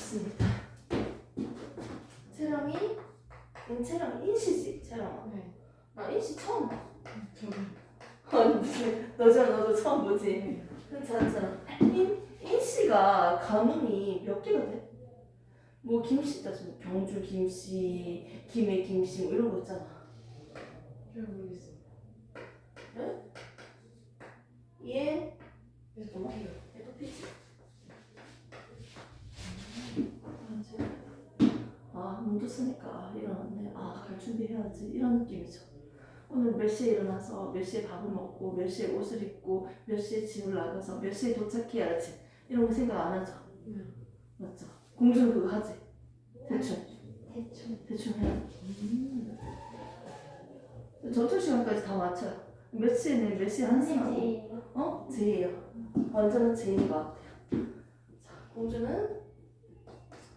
좋습니다. 채령이 인시지, 채령아. 네. 나 인시 처음 봐. 저는 아니 무슨 너도 처음 보지? 괜찮잖아. 인시가 가문이 몇 개가 돼? 뭐 김씨 따지면 경주 김씨, 김해 김씨 뭐 이런 거 있잖아. 잘 모르겠어요. 얘 그래서 너무 귀여워. 얘도 피지. 문도 쓰니까 일어났네. 갈 준비해야지. 이런 느낌이죠. 오늘 몇 시에 일어나서 몇 시에 밥을 먹고 몇 시에 옷을 입고 몇 시에 집을 나가서 몇 시에 도착해야지. 이런 거 생각 안 하죠? 맞죠? 공주는 그거 하지? 대충 해요. 전투 시간까지 다 맞춰요. 몇 시에 내일 몇 시에 한승하고 제예요. 완전한 제인 것 같아요. 자, 공주는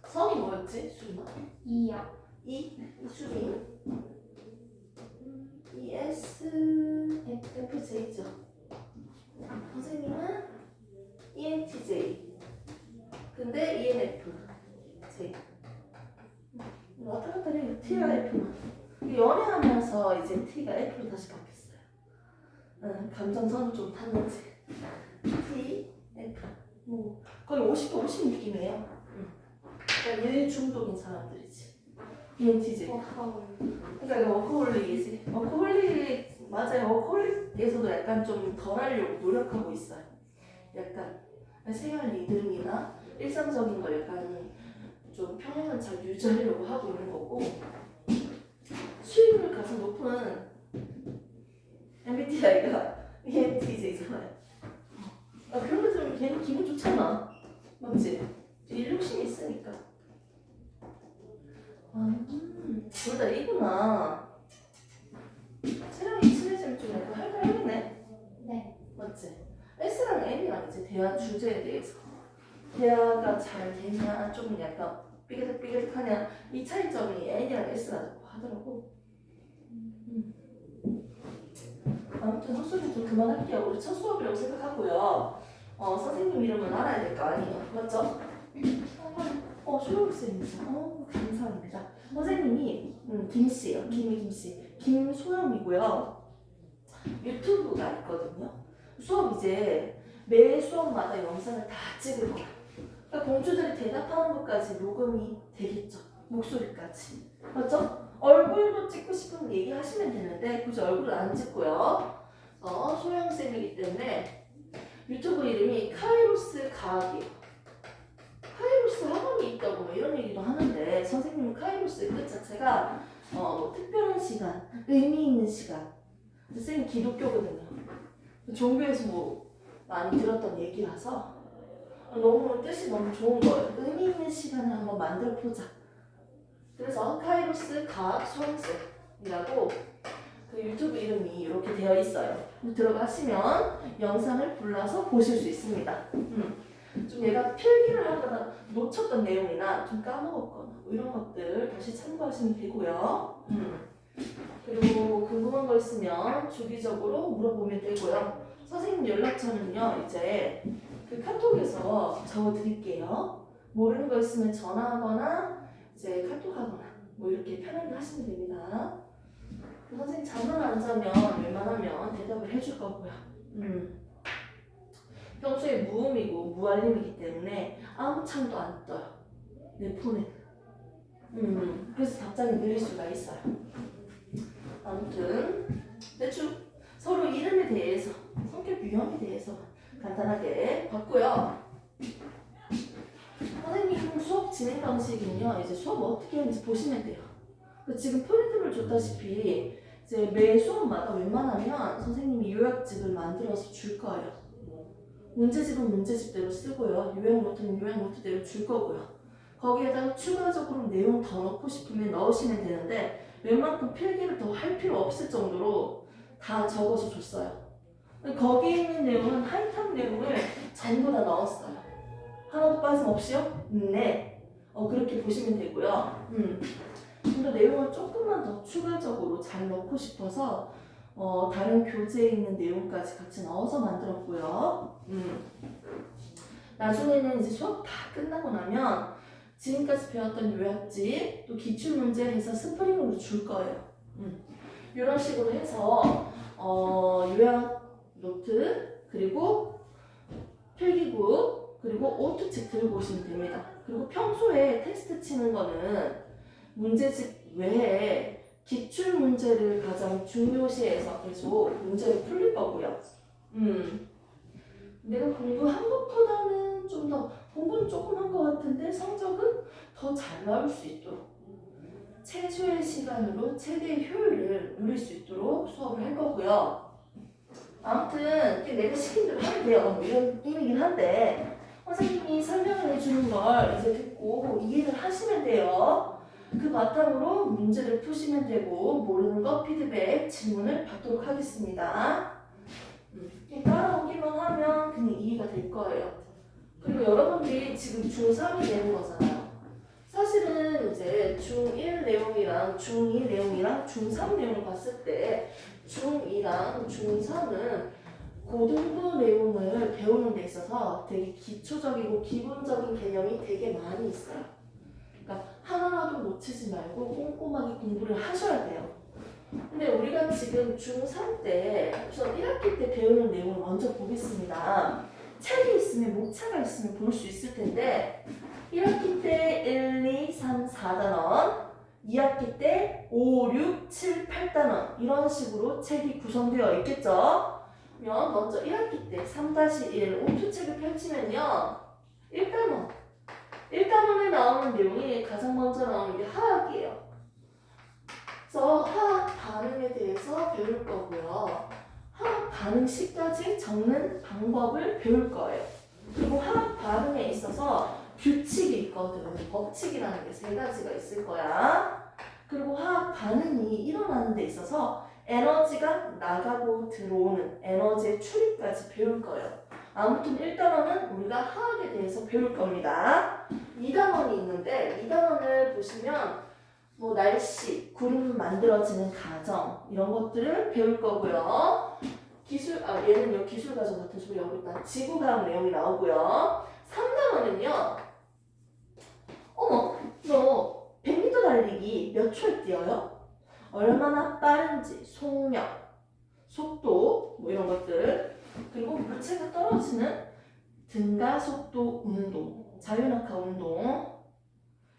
성이 뭐였지? 수빈아? 이요. 이수빈. ESFJ죠. 선생님은 ENTJ. 근데 ENFJ. 왔다 갔다 해요. T와 F만. 연애하면서 이제 T가 F로 다시 바뀌었어요. 감정선을 좀 탔는지. T, F. 뭐 거의 50대 50 느낌이에요. 그러니까 일 중독인 사람들이지. ENTJ. 그러니까 이거 워커홀릭이지. 워커홀릭 맞아요. 워커홀릭에서도 약간 좀 덜 하려고 노력하고 있어요. 약간 생활 리듬이나 일상적인 걸 약간 좀 평행을 잘 유지하려고 하고 있는 거고, 수익률 가장 높은 MBTI가 ENTJ잖아요. 그런 거 들으면 괜히 기분 좋잖아. 맞지? 일 욕심이 있으니까. 둘 다 이구나. 채령이 친해지면 좀 약간 할까하겠네. 네. 맞지? S랑 N이랑 이제 대화 주제에 대해서 대화가 잘 되냐, 좀 약간 삐그덕삐그덕하냐, 이 차이점이 N이랑 S라고 하더라고. 아무튼 헛소리 좀 그만할게요. 우리 첫 수업이라고 생각하고요. 선생님 이름은 알아야 될 거 아니에요. 맞죠? 소영쌤이죠. 감사합니다. 선생님이 김씨예요. 김씨. 김소영이고요. 유튜브가 있거든요. 수업 이제 매 수업마다 영상을 다 찍을 거예요. 그러니까 공주들이 대답하는 것까지 녹음이 되겠죠. 목소리까지. 맞죠? 얼굴도 찍고 싶으면 얘기하시면 되는데 굳이 얼굴을 안 찍고요. 소영쌤이기 때문에 유튜브 이름이 카이로스 과학이에요. 카이로스 학원이 있다고 뭐 이런 얘기도 하는데, 선생님은 카이로스의 뜻 자체가 특별한 시간, 의미 있는 시간. 선생님 기독교거든요. 종교에서 뭐 많이 들었던 얘기라서 너무 뜻이 너무 좋은 거예요. 의미 있는 시간을 한번 만들어 보자. 그래서 카이로스 과학 수험생이라고 그 유튜브 이름이 이렇게 되어 있어요. 들어가시면 영상을 불러서 보실 수 있습니다. 좀 얘가 필기를 하다가 놓쳤던 내용이나 좀 까먹었거나 뭐 이런 것들 다시 참고하시면 되고요. 그리고 궁금한 거 있으면 주기적으로 물어보면 되고요. 선생님 연락처는요, 이제 그 카톡에서 적어드릴게요. 모르는 거 있으면 전화하거나 이제 카톡하거나 뭐 이렇게 편하게 하시면 됩니다. 선생님 잠만 안 자면 웬만하면 대답을 해줄 거고요. 평소에 무음이고 무알림이기 때문에 아무 창도 안 떠요. 내 폰에. 그래서 답장이 느릴 수가 있어요. 아무튼 대충 서로 이름에 대해서, 성격 유형에 대해서 간단하게 봤고요. 선생님 수업 진행 방식은요, 이제 수업 어떻게 하는지 보시면 돼요. 지금 프린트를 줬다시피 이제 매 수업마다 웬만하면 선생님이 요약집을 만들어서 줄 거예요. 문제집은 문제집대로 쓰고요. 요약 노트는 요약 노트대로 줄 거고요. 거기에다가 추가적으로 내용 더 넣고 싶으면 넣으시면 되는데, 웬만큼 필기를 더 할 필요 없을 정도로 다 적어서 줬어요. 거기에 있는 내용은 하이탑 내용을 전부 다 넣었어요. 하나도 빠짐없이요? 네. 그렇게 보시면 되고요. 근데 내용을 조금만 더 추가적으로 잘 넣고 싶어서 다른 교재에 있는 내용까지 같이 넣어서 만들었고요. 나중에는 이제 수업 다 끝나고 나면 지금까지 배웠던 요약집, 또 기출문제 해서 스프링으로 줄 거예요. 이런 식으로 해서 요약 노트, 그리고 필기구, 그리고 오투책 들고 오시면 됩니다. 그리고 평소에 테스트 치는 거는 문제집 외에 기출 문제를 가장 중요시해서 계속 문제를 풀릴 거고요. 내가 공부한 것보다는 좀 더 공부는 조금 한 것 같은데 성적은 더 잘 나올 수 있도록 최소의 시간으로 최대의 효율을 누릴 수 있도록 수업을 할 거고요. 아무튼 내가 시킨 대로 하면 돼요. 뭐 이런 느낌이긴 한데 선생님이 설명을 해주는 걸 이제 듣고 이해를 하시면 돼요. 그 바탕으로 문제를 푸시면 되고 모르는 거 피드백, 질문을 받도록 하겠습니다. 따라오기만 하면 그냥 이해가 될 거예요. 그리고 여러분들이 지금 중3이 되는 거잖아요. 사실은 이제 중1 내용이랑 중2 내용이랑 중3 내용을 봤을 때 중2랑 중3은 고등부 내용을 배우는 데 있어서 되게 기초적이고 기본적인 개념이 되게 많이 있어요. 그러니까 하나라도 놓치지 말고 꼼꼼하게 공부를 하셔야 돼요. 근데 우리가 지금 중3 때 우선 1학기 때 배우는 내용을 먼저 보겠습니다. 책이 있으면 목차가 있으면 볼 수 있을 텐데 1학기 때 1, 2, 3, 4단원 2학기 때 5, 6, 7, 8단원 이런 식으로 책이 구성되어 있겠죠? 그러면 먼저 1학기 때 3-1 오투책을 펼치면요 1단원에 나오는 내용이 가장 먼저 나오는 게 화학이에요. 그래서 화학 반응에 대해서 배울 거고요. 화학 반응식까지 적는 방법을 배울 거예요. 그리고 화학 반응에 있어서 규칙이 있거든. 법칙이라는 게 3가지가 있을 거야. 그리고 화학 반응이 일어나는 데 있어서 에너지가 나가고 들어오는 에너지의 추리까지 배울 거예요. 아무튼 1단원은 우리가 화학에 대해서 배울 겁니다. 2단원이 있는데 2단원을 보시면 뭐 날씨, 구름 만들어지는 과정 이런 것들을 배울 거고요. 얘는요 기술 과정 같은 소리 하고 있다. 지구과학 내용이 나오고요. 3단원은요. 어머, 너 100m 달리기 몇 초에 뛰어요? 얼마나 빠른지, 속력, 속도 뭐 이런 것들. 그리고 물체가 떨어지는 등가 속도 운동, 자유낙하 운동.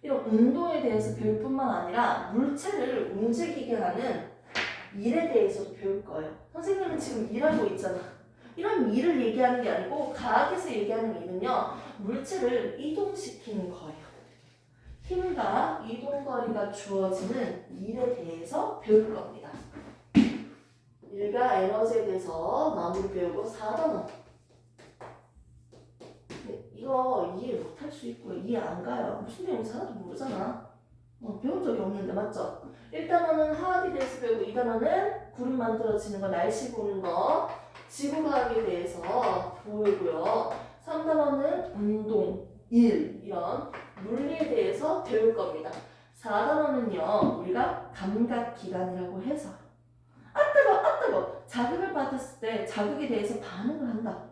이런 운동에 대해서 배울 뿐만 아니라 물체를 움직이게 하는 일에 대해서도 배울 거예요. 선생님은 지금 일하고 있잖아. 이런 일을 얘기하는 게 아니고 과학에서 얘기하는 일은요. 물체를 이동시키는 거예요. 힘과 이동거리가 주어지는 일에 대해서 배울 겁니다. 일과 에너지에 대해서 마무리 배우고 4단원. 이거 이해 못할 수 있고요. 이해 안 가요. 무슨 내용인지 하나도 모르잖아. 배운 적이 없는데 맞죠? 1단원은 화학에 대해서 배우고 2단원은 구름 만들어지는 거, 날씨 보는 거, 지구과학에 대해서 배우고요. 3단원은 운동, 일 이런 물리에 대해서 배울 겁니다. 4단원은요. 우리가 감각기관이라고 해서 뜨거 자극을 받았을 때 자극에 대해서 반응을 한다.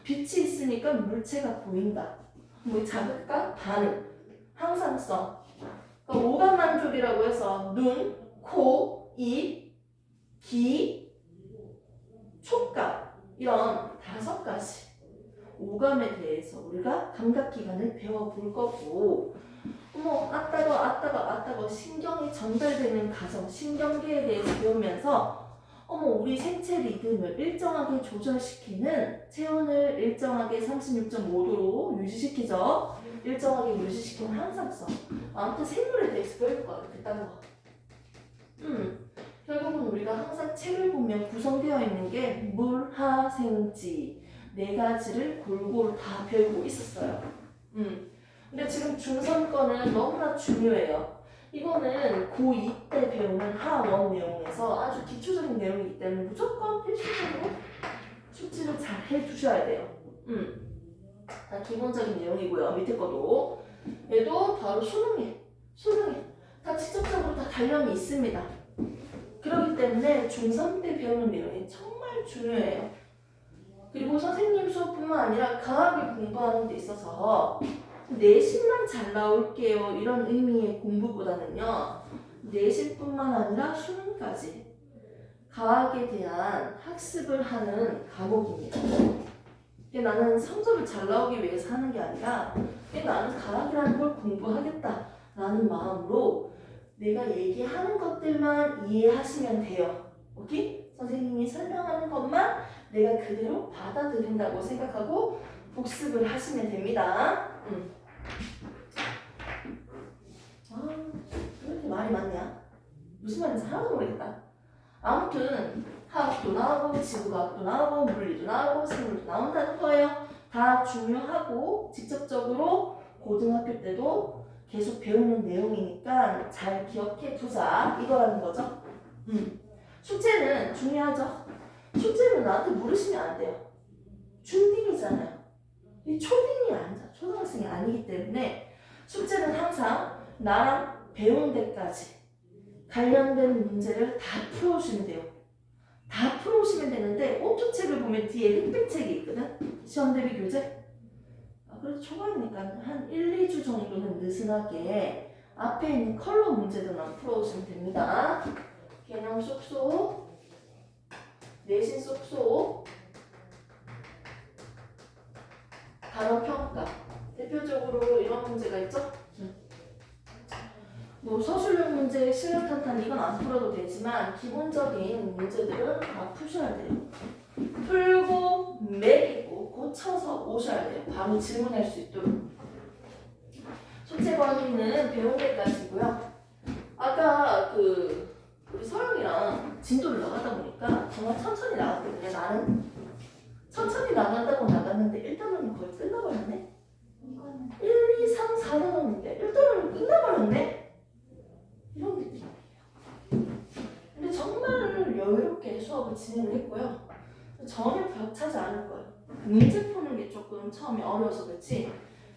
빛이 있으니까 물체가 보인다. 뭐 자극과 반응, 항상성. 그러니까 오감 만족이라고 해서 눈, 코, 입, 귀, 촉감 이런 5가지 오감에 대해서 우리가 감각기관을 배워볼 거고 어머 아따거 신경이 전달되는 과정, 신경계에 대해서 배우면서 어머 우리 생체 리듬을 일정하게 조절시키는 체온을 일정하게 36.5도로 유지시키죠. 일정하게 유지시키는 항상성. 아무튼 생물에 대해서 배울 거예요. 그딴 거. 결국은 우리가 항상 책을 보면 구성되어 있는 게 물, 하, 생지 4가지를 골고루 다 배우고 있었어요. 근데 지금 중3 거는 너무나 중요해요. 이거는 고2 때 배우는 하원 내용에서 아주 기초적인 내용이기 때문에 무조건 필수적으로 숙지를 잘 해주셔야 돼요. 다 기본적인 내용이고요. 밑에 거도. 얘도 바로 수능에 다 직접적으로 다 관련이 있습니다. 그렇기 때문에 중3 때 배우는 내용이 정말 중요해요. 그리고 선생님 수업뿐만 아니라 과학을 공부하는 데 있어서 내신만 잘 나올게요 이런 의미의 공부보다는요 내신뿐만 아니라 수능까지 과학에 대한 학습을 하는 과목입니다. 이게 나는 성적을 잘 나오기 위해서 하는 게 아니라 이게 나는 과학이라는 걸 공부하겠다라는 마음으로 내가 얘기하는 것들만 이해하시면 돼요. 오케이? 선생님이 설명하는 것만 내가 그대로 받아들인다고 생각하고 복습을 하시면 됩니다. 아, 왜 이렇게 말이 많냐? 무슨 말인지 하나도 모르겠다. 아무튼 화학도 나오고 지구과학도 나오고 물리도 나오고 생물도 나온다는 거예요. 다 중요하고 직접적으로 고등학교 때도 계속 배우는 내용이니까 잘 기억해 두자 이거라는 거죠. 숙제는 중요하죠. 숙제는 나한테 물으시면 안 돼요. 중딩이잖아요. 이 초딩이 아니죠. 초등학생이 아니기 때문에 숙제는 항상 나랑 배운 데까지 관련된 문제를 다 풀어오시면 돼요. 다 풀어오시면 되는데 오토책을 보면 뒤에 흑백책이 있거든. 시험 대비 교재. 그래도 초반이니까 한 1, 2주 정도는 느슨하게 앞에 있는 컬러 문제들만 풀어오시면 됩니다. 개념 쏙쏙, 내신 쏙쏙, 단어 평가. 대표적으로 이런 문제가 있죠? 뭐 서술형 문제, 실력 탄탄 이건 안 풀어도 되지만 기본적인 문제들은 다 푸셔야 돼요. 풀고 매기고 고쳐서 오셔야 돼요. 바로 질문할 수 있도록. 숙제 범위는 배운 데까지고요. 아까 우리 서영이랑 진도를 나가다 보니까 정말 천천히 나갔거든요. 나는 천천히 나간다고 나갔는데 1단원이 거의 끝나버렸네. 1, 2, 3, 4단원인데 1단원이 끝나버렸네. 이런 느낌이에요. 근데 정말 여유롭게 수업을 진행을 했고요. 전혀 벽차지 않을 거예요. 문제 푸는 게 조금 처음에 어려워서 그렇지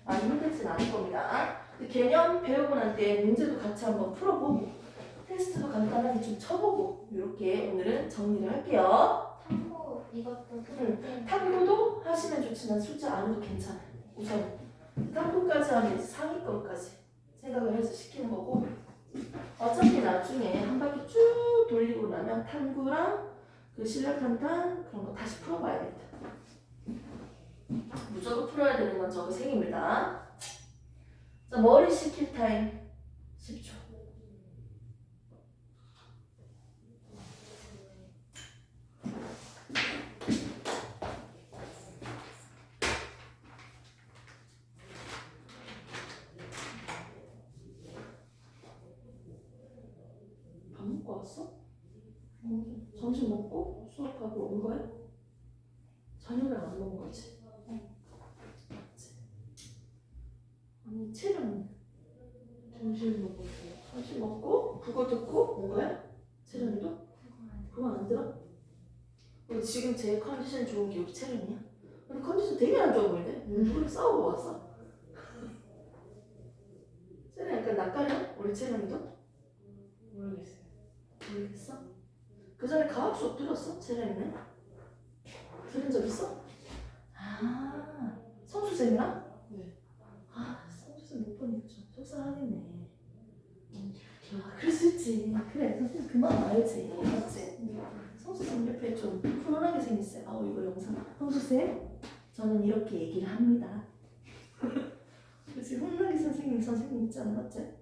많이 힘들진 않을 겁니다. 개념 배우고 난 뒤에 문제도 같이 한번 풀어보고 테스트도 간단하게 좀 쳐보고 이렇게 오늘은 정리를 할게요. 탐구 이것도 탐구도 하시면 좋지만 숙제 안 해도 괜찮아요. 우선 탐구까지 하면 이제 상위권까지 생각을 해서 시키는 거고 어차피 나중에 한 바퀴 쭉 돌리고 나면 탐구랑 그 실력 탄탄 그런 거 다시 풀어봐야겠다. 무조건 풀어야 되는 건 저거 생입니다. 자, 머리 식힐 타임 10초. 밥 먹고 왔어? 점심 먹고 수업하고 온 거야? 저녁을 안 먹은 거지? 맞지? 아니 체력은 점심 먹었어요. 점심 먹고 국어 듣고 온 거야? 체력이도? 그거 안 들어? 우리 지금 제일 컨디션 좋은 게 우리 체력이야? 우리 컨디션 되게 안 좋아 보이는데? 누구랑 싸우고 왔어? 체력 약간 낯가려? 우리 체력이도? 모르겠어요. 모르겠어? 그 전에 과학 수업 들었어? 체력이는? 들은 적 있어? 아 성수쌤이랑? 네. 아 성수쌤 못 보니까 좀 속상하겠네. 아 그럴 수 있지. 그래 선생님 그만 알지. 맞지? 성수쌤 옆에 좀 훈훈하게 생겼어요. 아우 이거 영상 성수쌤 저는 이렇게 얘기를 합니다. 그치 훈훈하게 선생님 있잖아. 맞지?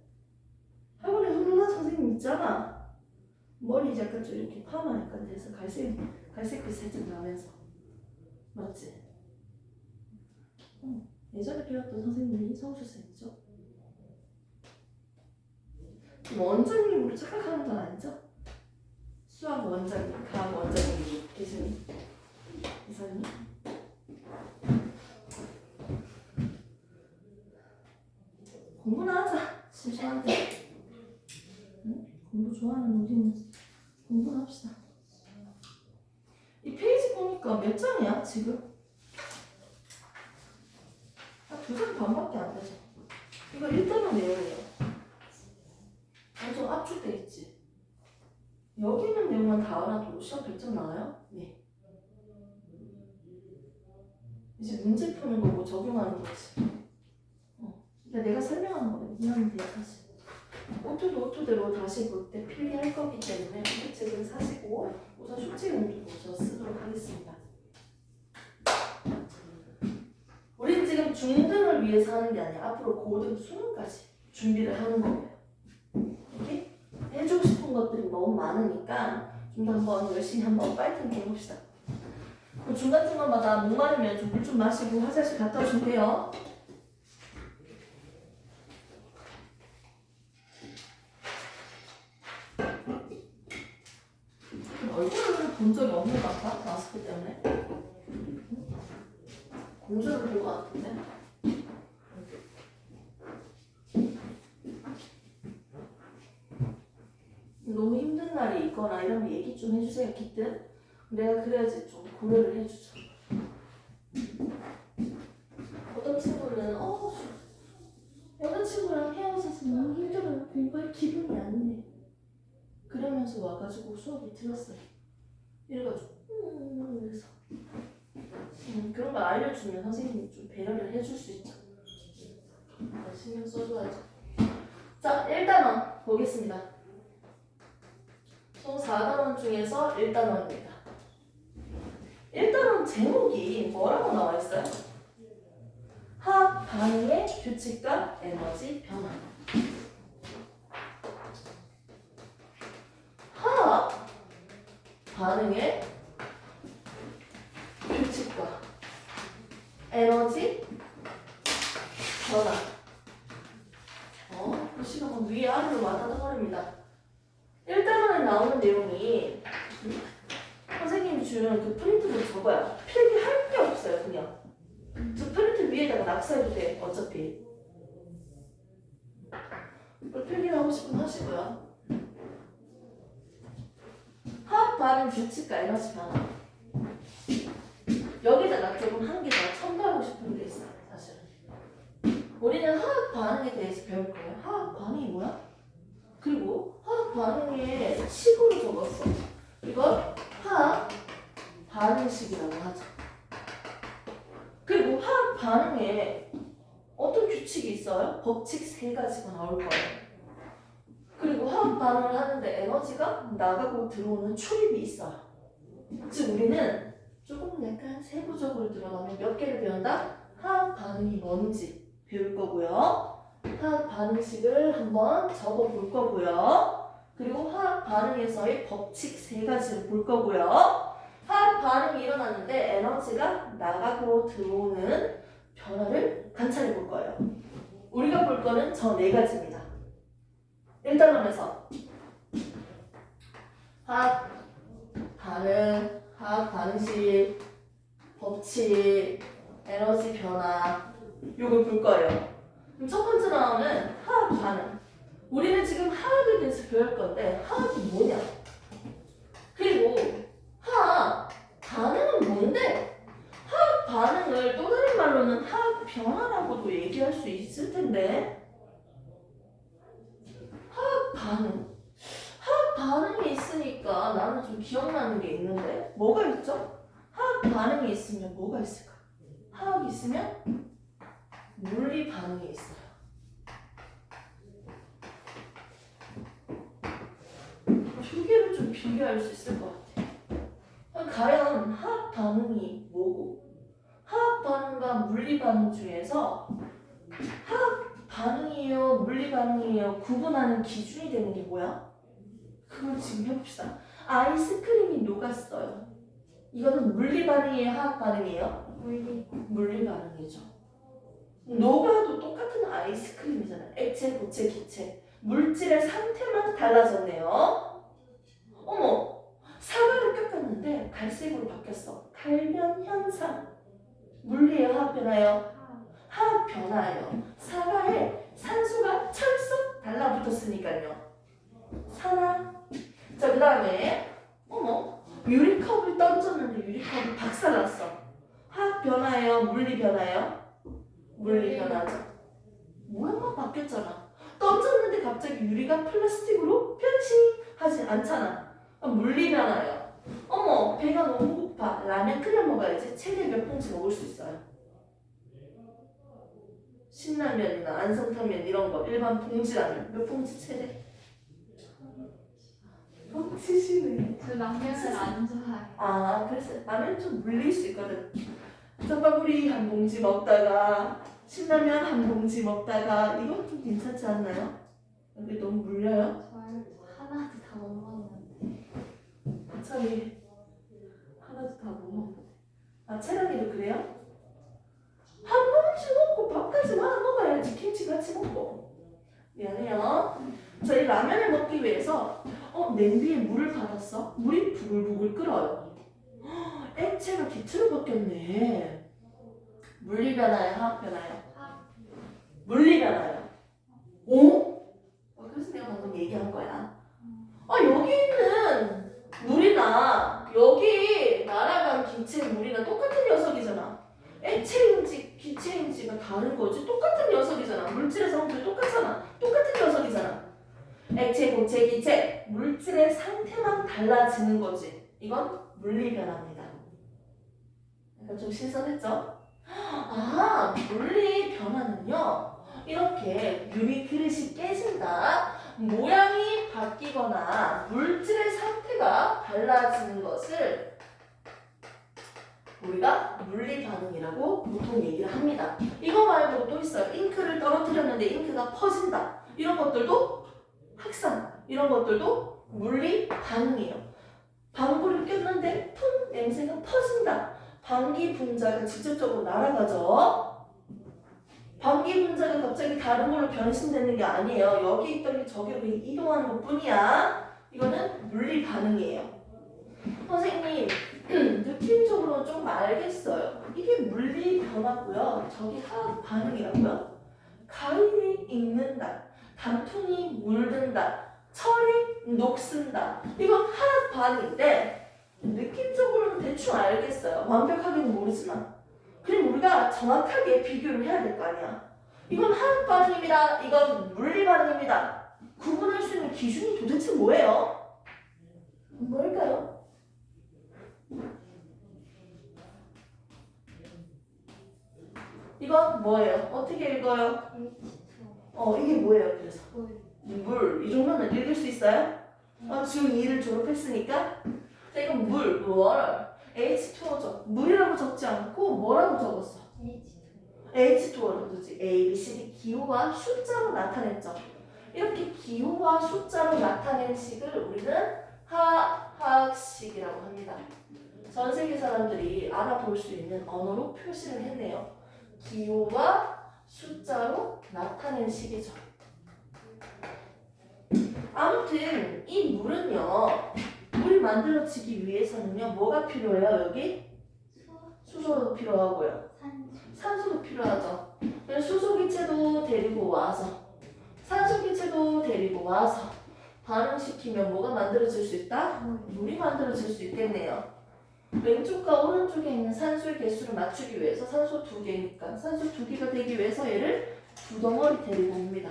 학원에 훈훈한 선생님 있잖아. 머리 약간 좀 이렇게 파마 약간 돼서 갈색빛 살짝 나면서 맞지? 예전에 배웠던 선생님이 성수쌤이죠. 원장님으로 착각하는 건 아니죠? 수학 원장님, 과학 원장님 교수님, 이사님. 공부나 하자. 심심한데. 응? 공부 좋아하는 우리는 공부나 합시다. 이 페이지 보니까 몇 장이야 지금? 한 2장 반밖에 안 되죠. 이거 1단원 내용이에요. 엄청 압축돼 있지. 여기 있는 내용만 다 알아도 시험 100점 나와요? 네. 이제 문제 푸는 거고 적용하는 거지. 정리하면 돼요 사실. 오토도 오토대로 다시 볼 때 필기할 거기 때문에 공부책은 사시고 우선 숙제 용도 먼저 쓰도록 하겠습니다. 우린 지금 중등을 위해서 하는 게 아니라 앞으로 고등 수능까지 준비를 하는 거예요. 오케이? 해주고 싶은 것들이 너무 많으니까 좀 더 한번 열심히 한번 파이팅 해봅시다. 중간중간마다 목마르면 좀 물 좀 마시고 화장실 갔다 오시면 돼요. 얼굴을 본 적이 없는 것 같아? 마스크 때문에. 공주를 본 것 같은데? 너무 힘든 날이 있거나 이러면 얘기 좀 해주세요, 기뜸. 내가 그래야지 좀 고려를 해주죠. 어떤 친구는 여자친구랑 헤어져서 너무 힘들어요. 공부할 기분이 아니네. 그러면서 와가지고 수업이 틀렸어요. 이래가지고 그래서 그런 걸 알려주면 선생님이 좀 배려를 해줄 수 있죠. 신경 써줘야죠. 자, 1단원 보겠습니다. 총 4단원 중에서 1단원입니다. 1단원 제목이 뭐라고 나와 있어요? 화학 반응의 규칙과 에너지 변화. 화학 반응의 규칙과 에너지 변화. 글씨가 막 위아래로 왔다 갔다 거립니다. 1단원에 나오는 내용이 선생님이 주는 그 프린트를 적어요. 필기할 게 없어요, 그냥. 저 프린트 위에다가 낙서해도 돼, 어차피. 필기를 하고 싶으면 하시고요. 화학 반응 규칙과 에너지 변화. 여기다가 조금 한 개 더 첨가하고 싶은 게 있어요, 사실은. 우리는 화학 반응에 대해서 배울 거예요. 화학 반응이 뭐야? 그리고 화학 반응의 식으로 적었어. 이걸 화학 반응식이라고 하죠. 그리고 화학 반응에 어떤 규칙이 있어요? 법칙 3가지가 나올 거예요. 그리고 화학 반응을 하는데 에너지가 나가고 들어오는 출입이 있어요. 즉 우리는 조금 약간 세부적으로 들어가면 몇 개를 배운다? 화학 반응이 뭔지 배울 거고요. 화학 반응식을 한번 적어 볼 거고요. 그리고 화학 반응에서의 법칙 3가지를 볼 거고요. 화학 반응이 일어났는데 에너지가 나가고 들어오는 변화를 관찰해 볼 거예요. 우리가 볼 거는 저 4가지입니다. 1단원에서 화학 반응, 화학 반응식, 법칙, 에너지 변화 요걸 볼 거예요. 그럼 첫 번째 나오는 화학 반응. 우리는 지금 화학에 대해서 배울 건데 화학이 뭐냐? 그리고 화학 반응은 뭔데? 화학 반응을 또 다른 말로는 화학 변화라고도 얘기할 수 있을 텐데 화학 반응. 화학 반응이 있으니까 나는 좀 기억나는 게 있는데 뭐가 있죠? 화학 반응이 있으면 뭐가 있을까? 화학이 있으면 물리 반응이 있어요. 두 개를 좀 비교할 수 있을 것 같아요. 과연 화학 반응이 뭐고 화학 반응과 물리 반응 중에서 화학 반응이에요, 물리 반응이에요 구분하는 기준이 되는 게 뭐야? 그걸 지금 해봅시다. 아이스크림이 녹았어요. 이거는 물리 반응이에요, 화학 반응이에요? 물리 반응이죠. 녹아도 똑같은 아이스크림이잖아요. 액체, 고체, 기체. 물질의 상태만 달라졌네요. 어머, 사과를 깎았는데 갈색으로 바뀌었어. 갈변 현상. 물리예요, 화학 변화예요? 화학 변화예요. 사과에 산소가 철썩 달라붙었으니까요. 산화. 자, 그 다음에 어머, 유리컵을 던졌는데 유리컵이 박살났어. 화학 변화예요, 물리 변화예요? 물리 변화죠. 모양만 바뀌었잖아. 던졌는데 갑자기 유리가 플라스틱으로 변신하지 않잖아. 물리 변화예요. 어머, 배가 너무 고파. 라면 끓여 먹어야지. 최대 몇 봉지 먹을 수 있어요? 신라면이나 안성탕면 이런 거 일반 봉지라면 몇 봉지 최대? 봉지시네. 저 라면을 안 좋아해요. 아 그래서 라면 좀 물릴 수 있거든. 짬밥구리 한 봉지 먹다가 신라면 한 봉지 먹다가 이건 좀 괜찮지 않나요? 여기 너무 물려요? 저 하나도 다 못 먹는데. 참이 하나도 다 못 먹는데. 아 채랑이도 그래요? 한 봉지 먹고 밥까지 말아 먹어야지. 김치 같이 먹고. 미안해요. 저희 라면을 먹기 위해서 냄비에 물을 받았어. 물이 부글부글 끓어요. 액체가 기체로 바뀌었네. 물리 변화요? 화학 변화요? 물리 변화요. 오? 그래서 내가 방금 얘기한 거야. 여기 있는 물이나 여기 날아간 기체 물이나 똑같은 녀석이잖아. 액체인지 기체인지가 다른 거지. 똑같은 녀석이잖아. 물질의 성질 똑같잖아. 똑같은 녀석이잖아. 액체, 고체, 기체. 물질의 상태만 달라지는 거지. 이건 물리 변화입니다. 약간 좀 신선했죠? 아, 물리 변화는요. 이렇게 유리 그릇이 깨진다. 모양이 바뀌거나 물질의 상태가 달라지는 것을 우리가 물리 반응이라고 보통 얘기를 합니다. 이거 말고 또 있어요. 잉크를 떨어뜨렸는데 잉크가 퍼진다. 이런 것들도 확산. 이런 것들도 물리 반응이에요. 방구를 꼈는데 푼 냄새가 퍼진다. 방귀 분자가 직접적으로 날아가죠. 방귀 분자가 갑자기 다른 걸로 변신되는 게 아니에요. 여기 있던 게 저기로 이동하는 것 뿐이야. 이거는 물리 반응이에요. 선생님, 느낌적으로 좀 알겠어요. 이게 물리 변화고요. 저기 화학 반응이라고요. 가을이 익는다. 단풍이 물든다. 철이 녹슨다. 이건 화학 반응인데 느낌적으로는 대충 알겠어요. 완벽하게는 모르지만. 그럼 우리가 정확하게 비교를 해야 될 거 아니야. 이건 화학 반응입니다. 이건 물리 반응입니다. 구분할 수 있는 기준이 도대체 뭐예요? 뭘까요? 이건 뭐예요? 어떻게 읽어요? 이게 뭐예요? 그래서 물. 이 정도는 읽을 수 있어요? 지금 2를 졸업했으니까. 자, 이건 물, water. H2O죠. 물이라고 적지 않고 뭐라고 적었어? H2O라고 적지. A, B, C, D 기호와 숫자로 나타냈죠. 이렇게 기호와 숫자로 나타낸 식을 우리는 화학식이라고 합니다. 전 세계 사람들이 알아볼 수 있는 언어로 표시를 했네요. 기호와 숫자로 나타낸 식이죠. 아무튼 이 물은요. 물이 만들어지기 위해서는요. 뭐가 필요해요? 여기? 수소도 필요하고요. 산소도 필요하죠. 수소기체도 데리고 와서 산소기체도 데리고 와서 반응시키면 뭐가 만들어질 수 있다? 물이 만들어질 수 있겠네요. 왼쪽과 오른쪽에 있는 산소의 개수를 맞추기 위해서 산소 2개니까 산소 2개가 되기 위해서 얘를 두 덩어리 데리고 옵니다.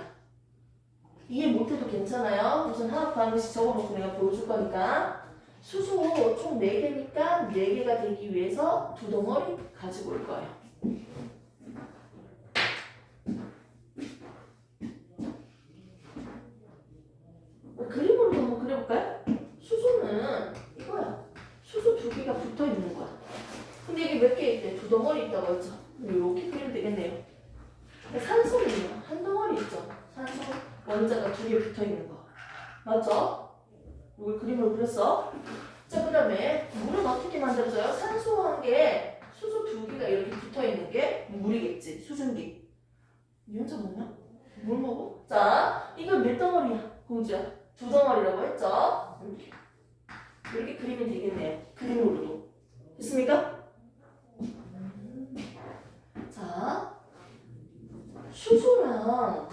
이해 못해도 괜찮아요. 우선 화학 반응식 적어놓고 내가 보여줄 거니까 수소 총 4개니까 4개가 되기 위해서 두 덩어리 가지고 올 거예요. 그림으로 한번 그려볼까요? 수소는 이거야. 수소 2개가 붙어 있는 거야. 근데 이게 몇 개 있대? 두 덩어리 있다고 했죠? 이렇게 그리면 되겠네요. 산소는요, 한 덩어리 있죠? 산소 원자가 2개 붙어 있는 거. 맞죠? 이걸 그림으로 그렸어. 자, 그 다음에 물은 어떻게 만들어져요? 산소 한 개, 수소 2개가 이렇게 붙어 있는 게 물이겠지. 수증기. 이 혼자 먹냐? 물 먹어? 자, 이거 몇 덩어리야? 공주야? 두 덩어리라고 했죠? 이렇게 그리면 되겠네요. 그림으로도. 됐습니까? 자, 수소랑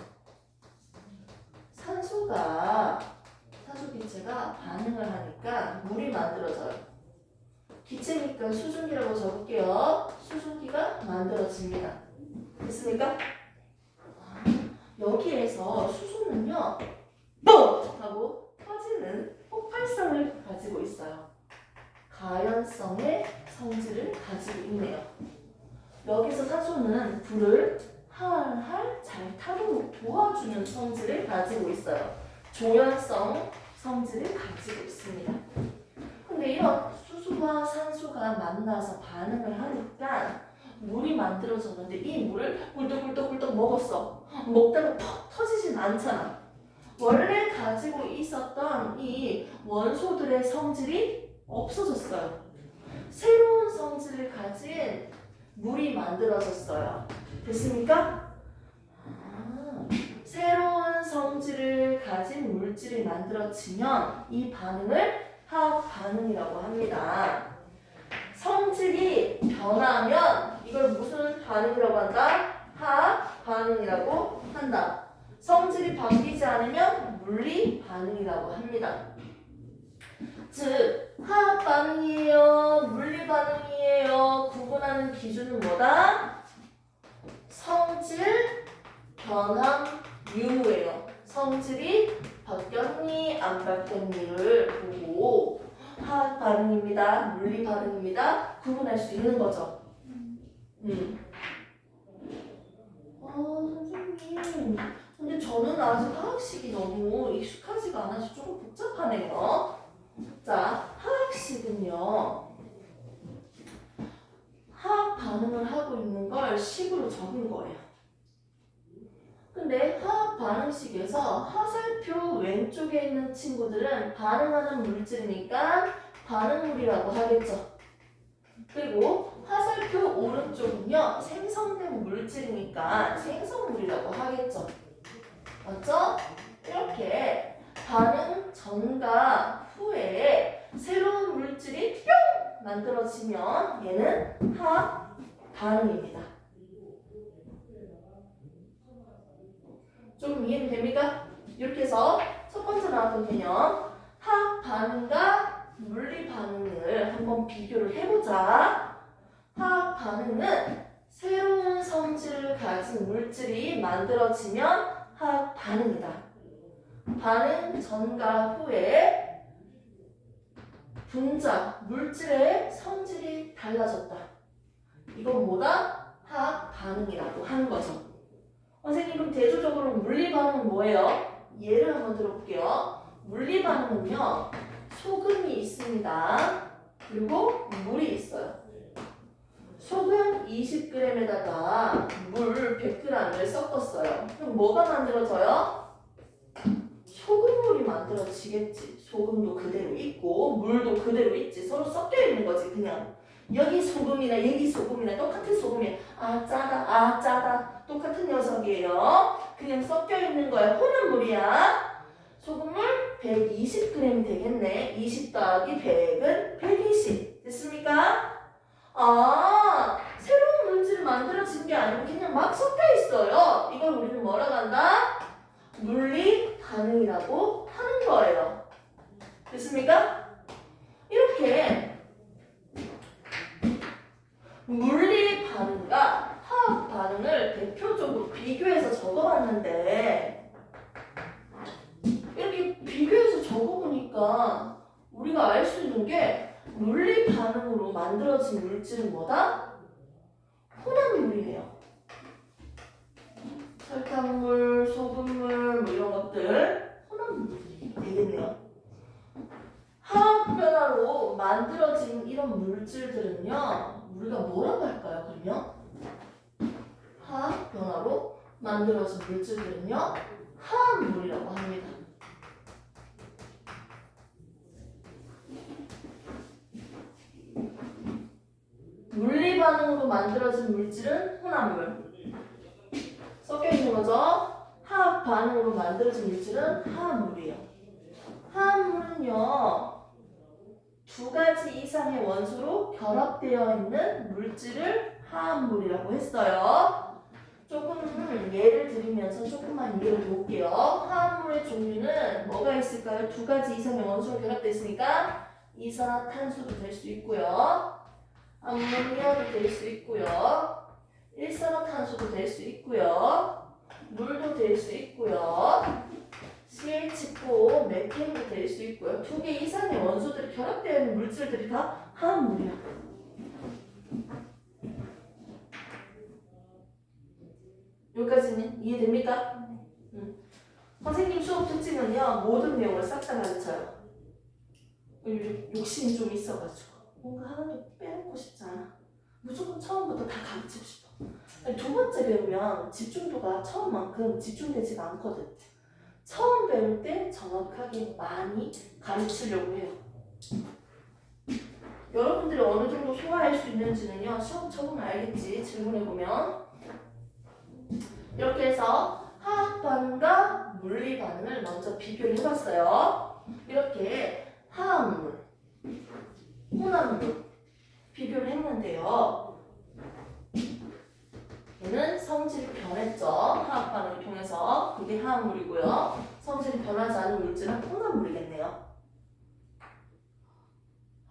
산소기체가 반응을 하니까 물이 만들어져요. 기체니까 수증기라고 적을게요. 수증기가 만들어집니다. 됐습니까? 여기에서 수소는요, 뽕! 하고 터지는 폭발성을 가지고 있어요. 가연성의 성질을 가지고 있네요. 여기서 산소는 불을 활활 잘 타도록 도와주는 성질을 가지고 있어요. 조연성 성질을 가지고 있습니다. 근데 이런 수소와 산소가 만나서 반응을 하니까 물이 만들어졌는데 이 물을 꿀떡꿀떡꿀떡 먹었어. 먹다가 퍽 터지진 않잖아. 원래 가지고 있었던 이 원소들의 성질이 없어졌어요. 새로운 성질을 가진 물이 만들어졌어요. 됐습니까? 새로운 성질을 가진 물질이 만들어지면 이 반응을 화학 반응이라고 합니다. 성질이 변하면 이걸 무슨 반응이라고 한다? 화학 반응이라고 한다. 성질이 바뀌지 않으면 물리 반응이라고 합니다. 즉, 화학 반응이에요? 물리 반응이에요? 구분하는 기준은 뭐다? 성질 변함 유무예요. 성질이 바뀌었니 안 바뀌었니를 보고 화학 반응입니다, 물리 반응입니다 구분할 수 있는 거죠. 선생님, 근데 저는 아직 화학식이 너무 익숙하지가 않아서 조금 복잡하네요. 자, 화학식은요, 화학 반응을 하고 있는 걸 식으로 적은 거예요. 근데 화학 반응식에서 화살표 왼쪽에 있는 친구들은 반응하는 물질이니까 반응물이라고 하겠죠. 그리고 화살표 오른쪽은요, 생성된 물질이니까 생성물이라고 하겠죠. 맞죠? 이렇게 반응 전과 후에 새로운 물질이 뿅 만들어지면 얘는 화학 반응입니다. 좀 이해는 됩니까? 이렇게 해서 첫 번째 나왔던 개념, 화학 반응과 물리 반응을 한번 비교를 해보자. 화학 반응은 새로운 성질을 가진 물질이 만들어지면 화학 반응이다. 반응 전과 후에 분자, 물질의 성질이 달라졌다. 이건 뭐다? 화학 반응이라고 하는 거죠. 선생님, 그럼 대조적으로 물리 반응은 뭐예요? 예를 한번 들어볼게요. 물리 반응은요, 소금이 있습니다. 그리고 물이 있어요. 소금 20g에다가 물 100g을 섞었어요. 그럼 뭐가 만들어져요? 소금물이 만들어지겠지. 소금도 그대로 있고 물도 그대로 있지. 서로 섞여 있는 거지, 그냥. 여기 소금이나 여기 소금이나 똑같은 소금이야. 아 짜다, 아 짜다. 똑같은 녀석이에요. 그냥 섞여 있는 거야. 혼합물이야. 소금물 120g 되겠네. 20 더하기 100은 120. 됐습니까? 아, 새로운 물질을 만들어진 게 아니고 그냥 막 섞여 있어요. 이걸 우리는 뭐라고 한다? 물리 반응이라고 하는 거예요. 됐습니까? 이렇게 물리 반응과 화학 반응을 대표적으로 비교해서 적어봤는데, 이렇게 비교해서 적어보니까 우리가 알 수 있는 게 물리 반응으로 만들어진 물질은 뭐다? 혼합물이에요. 설탕물, 소금물 뭐 이런 것들 혼합물 되겠네요. 화학 변화로 만들어진 이런 물질들은요, 우리가 뭐라고 할까요, 그러면? 화학 변화로 만들어진 물질들은요, 화합물이라고 합니다. 물리 반응으로 만들어진 물질은 혼합물. 섞여 있는 거죠? 화학 반응으로 만들어진 물질은 화합물이에요. 화합물은요, 두 가지 이상의 원소로 결합되어 있는 물질을 화합물이라고 했어요. 조금 예를 들으면서 조금만 이해를 볼게요. 화합물의 종류는 뭐가 있을까요? 두 가지 이상의 원소로 결합되어 있으니까 이산화탄소도 될 수 있고요. 암모니아도 될 수 있고요. 일산화탄소도 될 수 있고요. 물도 될 수 있고요. CH4, 메탄도 될 수 있고요. 두 개 이상의 원소들이 결합되어 있는 물질들이 다 화합물이야. 여기까지는 이해됩니까? 네. 선생님 수업 특징은요, 모든 내용을 싹 다 가르쳐요. 욕심이 좀 있어가지고 뭔가 하나도 빼놓고 싶지 않아. 무조건 처음부터 다 가르치고 싶어. 아니, 두 번째 배우면 집중도가 처음만큼 집중되지가 않거든. 처음 배울 때 정확하게 많이 가르치려고 해요. 여러분들이 어느 정도 소화할 수 있는지는요, 시험 쳐보면 알겠지. 질문해보면. 이렇게 해서 화학 반응과 물리 반응을 먼저 비교를 해봤어요. 이렇게 화합물, 혼합물 비교를 했는데요. 얘는 성질이 변했죠. 화학 반응을 통해서. 그게 화합물이고요. 성질이 변하지 않은 물질은 혼합물이겠네요.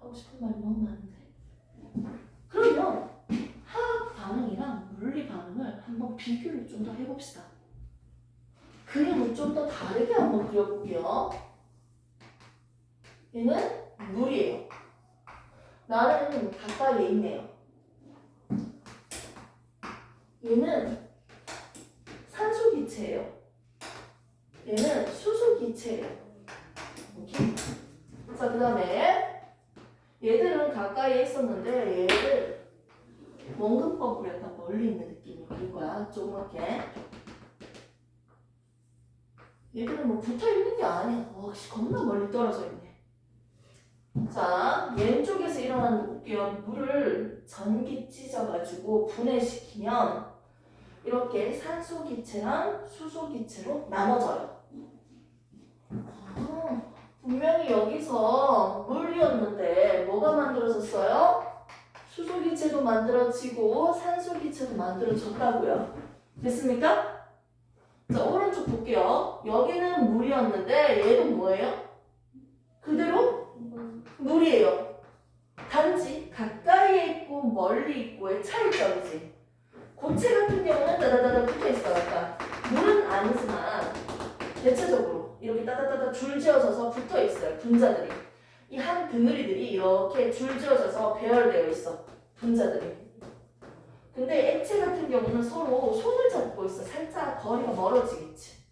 하고 싶은 말이 너무 많은데. 그러면 화학 반응이랑 물리 반응을 한번 비교를 좀 더 해봅시다. 그림을 좀 더 다르게 한번 그려볼게요. 얘는 물이에요. 나는 가까이에 있네요. 얘는 산소기체예요. 얘는 수소기체예요. 오케이? 자, 그 다음에 얘들은 가까이에 있었는데 얘를 원근법으로 약간 멀리 있는 느낌이 그릴 거야. 조그맣게. 얘들은 뭐 붙어있는 게 아니야. 겁나 멀리 떨어져 있네. 자, 왼쪽에서 일어나는 거 볼게요. 물을 전기 찢어가지고 분해시키면 이렇게 산소기체랑 수소기체로 나눠져요. 분명히 여기서 물이었는데 뭐가 만들어졌어요? 수소기체도 만들어지고 산소기체도 만들어졌다고요. 됐습니까? 자, 오른쪽 볼게요. 여기는 물이었는데 얘도 뭐예요? 그대로 물이에요. 단지 가까이에 있고 멀리 있고의 차이점이지. 고체 같은 경우는 따다다다 붙어있어요. 그러니까 물은 아니지만 대체적으로 이렇게 따다다다 줄지어져서 붙어있어요. 분자들이. 이 한 덩어리들이 이렇게 줄지어져서 배열되어 있어. 분자들이. 근데 액체 같은 경우는 서로 손을 잡고 있어. 살짝 거리가 멀어지겠지.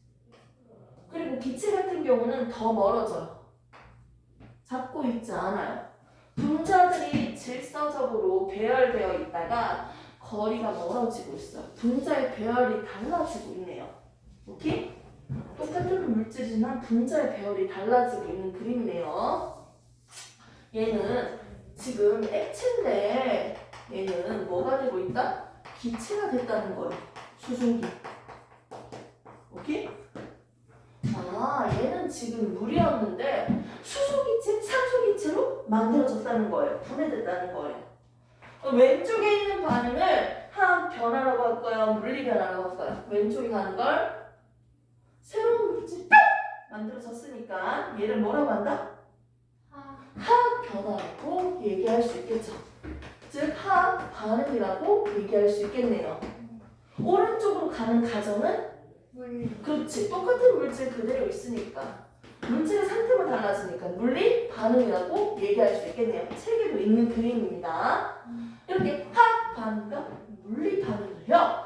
그리고 기체 같은 경우는 더 멀어져요. 잡고 있지 않아요. 분자들이 질서적으로 배열되어 있다가 거리가 멀어지고 있어요. 분자의 배열이 달라지고 있네요. 오케이? 똑같은 물질이지만 분자의 배열이 달라지고 있는 그림이네요. 얘는 지금 액체인데 얘는 뭐가 되고 있다? 기체가 됐다는 거예요. 수증기. 오케이? 얘는 지금 물이었는데 수소기체, 산소기체로 만들어졌다는 거예요. 분해됐다는 거예요. 왼쪽에 있는 반응을 화학 변화라고 할까요? 물리 변화라고 할까요? 왼쪽에 가는 걸 새로운 물질 만들어졌으니까 얘를 뭐라고 한다? 화학 변화라고 얘기할 수 있겠죠. 즉 화학 반응이라고 얘기할 수 있겠네요. 오른쪽으로 가는 과정은 그렇지. 똑같은 물질 그대로 있으니까 물질의 상태만 달라지니까 물리 반응이라고 얘기할 수 있겠네요. 책에도 있는 그림입니다. 이렇게 화학 반응과 물리 반응을요.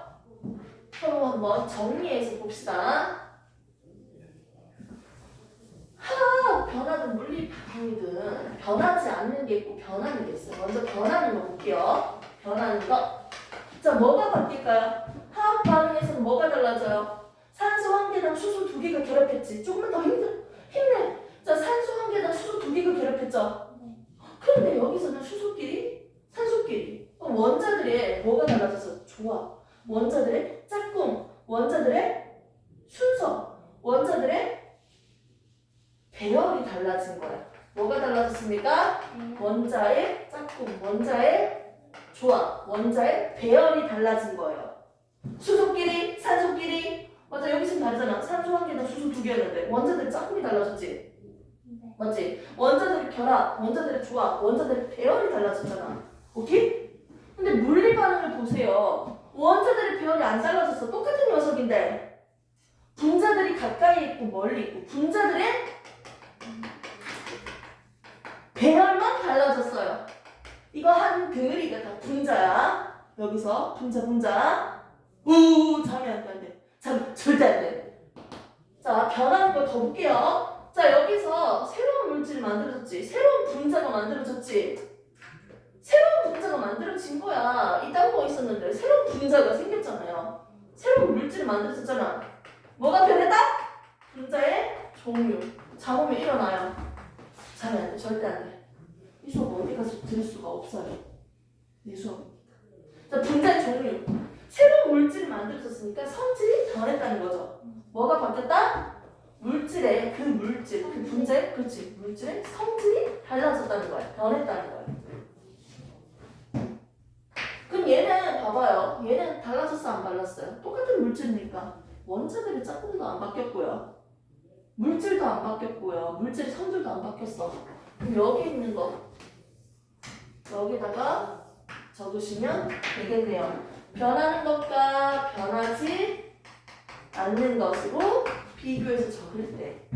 서로 한번 정리해서 봅시다. 화학 변화든 물리 반응이든 변하지 않는 게 있고 변하는 게 있어요. 먼저 변하는 거 볼게요. 변하는 거. 자, 뭐가 바뀔까요? 화학 반응에서는 뭐가 달라져요? 산소 한 개당 수소 두 개가 결합했지. 조금만 더 힘내. 자, 산소 한 개당 수소 두 개가 결합했죠. 그런데 여기서는 수소끼리, 산소끼리. 원자들의 뭐가 달라져서 좋아. 원자들의 짝꿍, 원자들의 순서, 원자들의 배열이 달라진 거야. 뭐가 달라졌습니까? 원자의 짝꿍, 원자의 조합, 원자의 배열이 달라진 거예요. 수소끼리, 산소끼리. 맞아, 여기 지금 다르잖아. 산소 한 개당 수소 두 개였는데 원자들의 짝꿍이 달라졌지? 맞지? 원자들의 결합, 원자들의 조합, 원자들의 배열이 달라졌잖아. 오케이? 근데 물리 반응을 보세요. 원자들의 배열이 안 달라졌어. 똑같은 녀석인데 분자들이 가까이 있고 멀리 있고 분자들의 배열만 달라졌어요. 이거 한 덩어리가 다 분자야. 여기서 분자. 오, 잠이 안 돼, 안 돼. 잠 절대 안 돼. 자, 변하는 거 더 볼게요. 자, 여기서 새로운 물질이 만들어졌지. 새로운 분자가 만들어졌지. 새로운 분자가 만들어진 거야. 이딴 거 있었는데 새로운 분자가 생겼잖아요. 새로운 물질이 만들어졌잖아. 뭐가 변했다? 분자의 종류. 잠 오면 일어나요. 잠이 안 돼. 절대 안 돼. 이 수업 어디 가서 들을 수가 없어요. 이 수업. 자, 분자의 종류. 새로운 물질이 만들어졌으니까 성질이 변했다는 거죠. 뭐가 바뀌었다? 물질의 그 물질, 그 분자의 그렇지. 물질의 성질이 달라졌다는 거야. 변했다는 거야. 그럼 얘는 봐봐요. 얘는 달라졌어 안 달랐어요? 똑같은 물질이니까 원자들의 짝꿍도 안 바뀌었고요. 물질도 안 바뀌었고요. 물질의 성질도 안 바뀌었어. 그럼 여기 있는 거 여기다가 적으시면 되겠네요. 변하는 것과 변하지 않는 것으로 비교해서 적을 때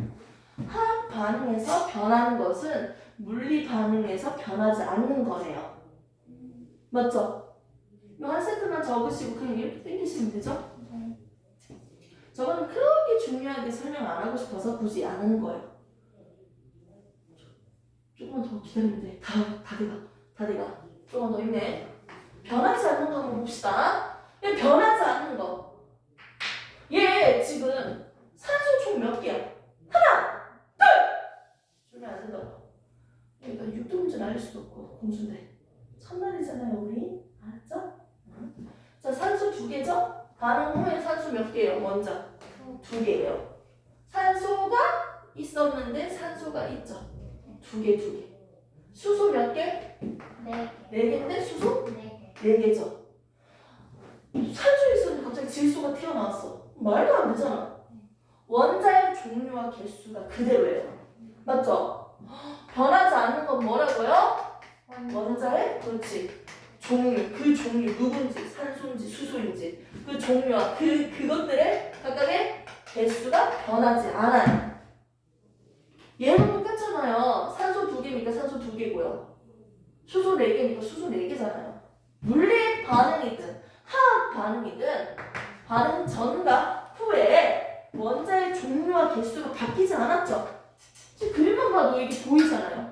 화학 반응에서 변하는 것은 물리 반응에서 변하지 않는 거네요. 맞죠? 이 한 세트만 적으시고 그냥 이렇게 땡기시면 되죠? 저거는 그렇게 중요하게 설명 안 하고 싶어서 굳이 안 하는 거예요. 조금만 더 기다리면 돼. 다 돼가. 조금만 더 있네. 변하지 않는 거 한번 봅시다. 얘 변하지 않는 거. 얘 지금 산소 총 몇 개야? 하나, 둘! 주면 안 된다고. 그러니까 6등 문제 날릴 수도 없고 공수인데. 첫날이잖아요 우리. 알았죠? 자, 산소 2개죠? 반응 후에 산소 몇 개예요? 먼저 2개예요. 산소가 있었는데 산소가 있죠. 2개. 수소 몇 개? 4개. 4개인데 수소? 4개. 4개죠. 산소에 있었는데 갑자기 질소가 튀어나왔어. 말도 안 되잖아. 원자의 종류와 개수가 그대로예요. 맞죠? 변하지 않는 건 뭐라고요? 원자의 그렇지. 종류, 그 종류 누군지 산소인지 수소인지 그 종류와 그것들의 각각의 개수가 변하지 않아요. 얘는 똑같잖아요. 산소 2개니까 산소 2개고요. 수소 4개니까 수소 4개잖아요. 물리 반응이든 화학 반응이든 반응 전과 후에 원자의 종류와 개수가 바뀌지 않았죠. 지금 그림만 봐도 이게 보이잖아요.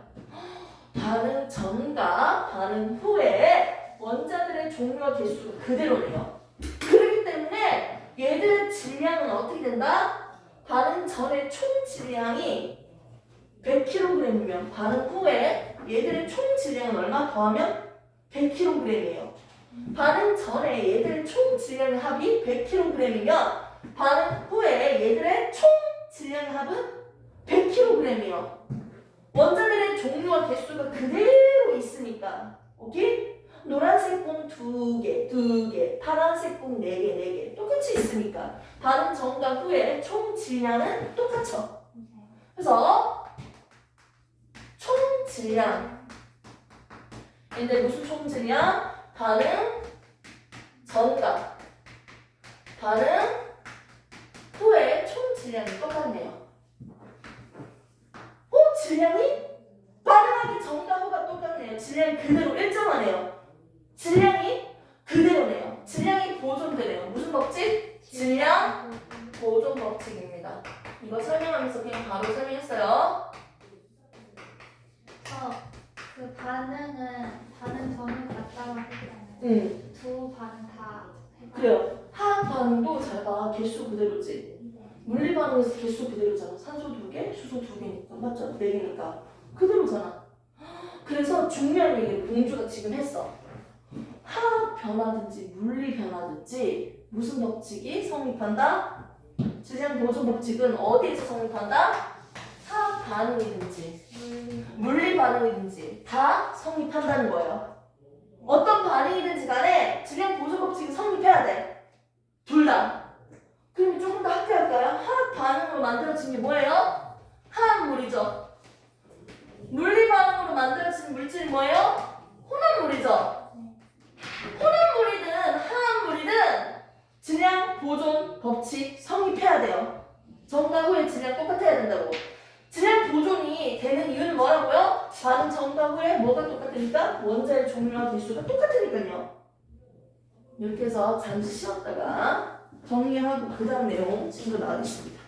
반응 전과 반응 후에 원자들의 종류와 개수가 그대로네요. 그렇기 때문에 얘들의 질량은 어떻게 된다? 반응 전의 총 질량이 100kg이면 반응 후에 얘들의 총 질량은 얼마 더하면 100kg이에요. 반응 전에 얘들의 총 질량의 합이 100kg이면 반응 후에 얘들의 총 질량의 합은 100kg이에요. 원자들의 종류와 개수가 그대로 있으니까. 오케이? 노란색 공 2개, 파란색 공 4개 똑같이 있으니까 반응 전과 후에 총 질량은 똑같죠. 그래서 총 질량 근데 무슨 총 질량? 반응 전과 반응 후에 총 질량이 똑같네요. 질량이 반응하기 전과 후가 똑같네요. 질량이 그대로 일정하네요. 질량이 그대로네요. 질량이 보존되네요. 무슨 법칙? 질량 보존 법칙입니다. 이거 설명하면서 그냥 바로 설명했어요. 그 반응은 반응 전후 같다고 했잖아요. 두 반응 다 해봐. 그래요. 화학 반응도 잘 봐. 개수 그대로지. 물리 반응에서 개수 그대로잖아. 산소 2개, 수소 2개니까. 맞죠? 4개니까. 그대로잖아. 그래서 중요한 얘기를 공주가 지금 했어. 화학 변화든지 물리 변화든지 무슨 법칙이 성립한다? 질량 보존 법칙은 어디에서 성립한다? 화학 반응이든지 물리 반응이든지 다 성립한다는 거예요. 어떤 반응이든지 간에 질량 보존 법칙이 성립해야 돼. 둘 다. 그럼 조금 더 학교할까요? 화학 반응으로 만들어진 게 뭐예요? 화합물이죠. 물리 반응으로 만들어진 물질이 뭐예요? 혼합물이죠. 혼합물이든 화합물이든 질량 보존 법칙 성립해야 돼요. 전과 후에 질량 똑같아야 된다고. 질량 보존이 되는 이유는 뭐라고요? 반응 전과 후에 뭐가 똑같으니까? 원자의 종류와 개수가 똑같으니까요. 이렇게 해서 잠시 쉬었다가 정리하고 그 다음 내용 친구 나가겠습니다.